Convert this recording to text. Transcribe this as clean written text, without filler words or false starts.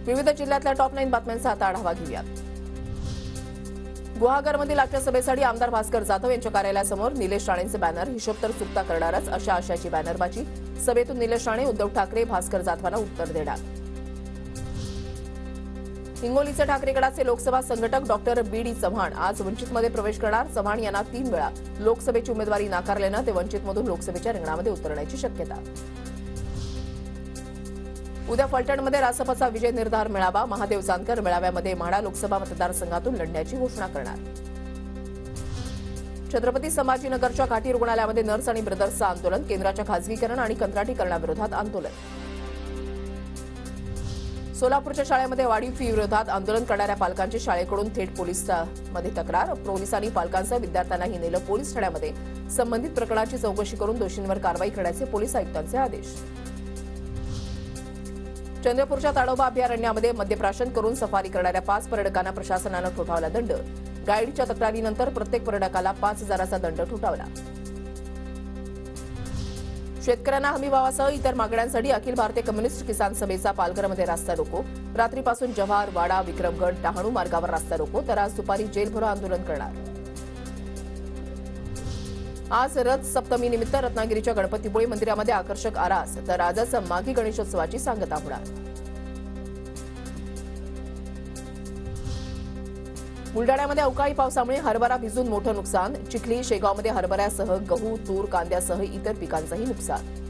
विविध जिल्ह्यातल्या टॉप 9 बातम्यांचा आता आढावा घेऊयात. गुहागरमधील आजच्या सभेसाठी आमदार भास्कर जाधव यांच्या कार्यालयासमोर निलेश राणेंचे बॅनर. हिशोब तर चुकता करणारच अशा आशयाची बॅनरबाजी. सभेतून निलेश राणे, उद्धव ठाकरे, भास्कर जाधवांना उत्तर देणार. हिंगोलीचे ठाकरे गटाचे लोकसभा संघटक डॉक्टर बी.डी. चव्हाण आज वंचितमध्ये प्रवेश करणार. चव्हाण यांना 3 वेळा लोकसभेची उमेदवारी नाकारल्यानं ते वंचितमधून लोकसभेच्या रिंगणामध्ये उतरण्याची शक्यता. उद्या फलटणमध्ये रासपचा विजय निर्धार मेळावा. महादेव जानकर मेळाव्यामध्ये म्हाडा लोकसभा मतदारसंघातून लढण्याची घोषणा करणार. छत्रपती संभाजीनगरच्या घाटी रुग्णालयामध्ये नर्स आणि ब्रदर्सचं आंदोलन. केंद्राच्या खासगीकरण आणि कंत्राटीकरणाविरोधात आंदोलन. सोलापूरच्या शाळेमध्ये वाढीव फी विरोधात आंदोलन करणाऱ्या पालकांची शाळेकडून थेट पोलिसांमध्ये तक्रार. पोलिसांनी पालकांसह विद्यार्थ्यांनाही नेलं पोलीस ठाण्यामध्ये. संबंधित प्रकरणाची चौकशी करून दोषींवर कारवाई करण्याचे पोलीस आयुक्तांचे आदेश. चंद्रपूरच्या ताडोबा अभयारण्यामध्ये मद्यप्राशन करून सफारी करणाऱ्या 5 पर्यटकांना प्रशासनानं ठोठावला दंड. गाईडच्या तक्रारीनंतर प्रत्येक पर्यटकाला 5,000चा दंड ठोठावला. शेतकऱ्यांना हमीभावासह इतर मागण्यांसाठी अखिल भारतीय कम्युनिस्ट किसान सभेचा पालघरमध्ये रास्ता रोको. रात्रीपासून जव्हार, वाडा, विक्रमगड, डहाणू मार्गावर रास्ता रोको, तर आज दुपारी जेलभरो आंदोलन करणार. आज रथ सप्तमीनिमित्त रत्नागिरीच्या गणपतीपुळे मंदिरामध्ये आकर्षक आरास, तर आजच माघी गणेशोत्सवाची सांगता होणार. बुलडाण्यामध्ये अवकाळी पावसामुळे हरभरा भिजून मोठं नुकसान. चिखली, शेगावमध्ये हरभऱ्यासह गहू, तूर, कांद्यासह इतर पिकांचंही नुकसान.